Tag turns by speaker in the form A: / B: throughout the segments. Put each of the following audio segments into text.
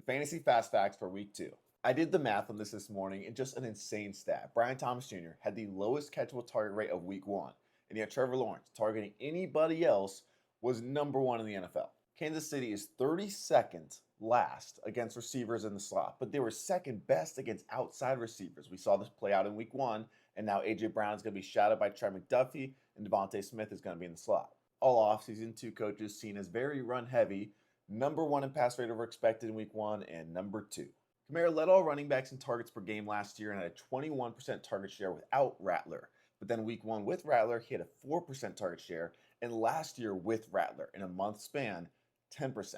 A: Fantasy Fast Facts for Week 2. I did the math on this morning, and just an insane stat. Brian Thomas Jr. had the lowest catchable target rate of Week 1, and yet Trevor Lawrence, targeting anybody else, was number 1 in the NFL. Kansas City is 32nd last against receivers in the slot, but they were second best against outside receivers. We saw this play out in Week 1, and now A.J. Brown is going to be shadowed by Trey McDuffie, and DeVonta Smith is going to be in the slot. All offseason, two coaches seen as very run-heavy, number 1 in pass rate over expected in Week 1, and number 2. Kamara led all running backs in targets per game last year and had a 21% target share without Rattler. But then Week 1 with Rattler, he had a 4% target share, and last year with Rattler, in a month span, 10%.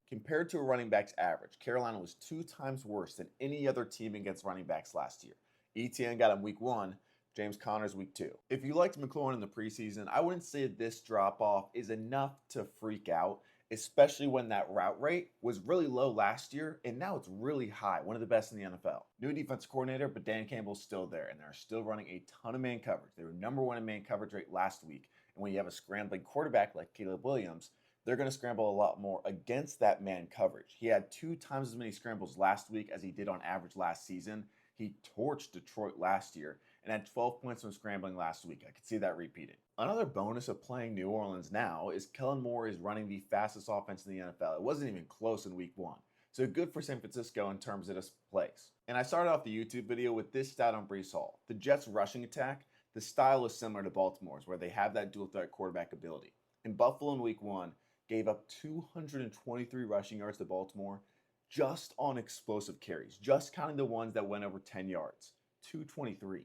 A: Compared to a running back's average, Carolina was 2 times worse than any other team against running backs last year. ETN got him Week 1, James Conner's Week 2. If you liked McLaurin in the preseason, I wouldn't say this drop-off is enough to freak out, especially when that route rate was really low last year, and now it's really high, one of the best in the NFL. New defensive coordinator, but Dan Campbell's still there, and they're still running a ton of man coverage. They were number 1 in man coverage rate last week, and when you have a scrambling quarterback like Caleb Williams, they're going to scramble a lot more against that man coverage. He had 2 times as many scrambles last week as he did on average last season. He torched Detroit last year and had 12 points from scrambling last week. I could see that repeating. Another bonus of playing New Orleans now is Kellen Moore is running the fastest offense in the NFL. It wasn't even close in Week 1. So good for San Francisco in terms of this place. And I started off the YouTube video with this stat on Breece Hall. The Jets' rushing attack, the style is similar to Baltimore's, where they have that dual threat quarterback ability. In Buffalo in Week 1, gave up 223 rushing yards to Baltimore just on explosive carries, just counting the ones that went over 10 yards. 223.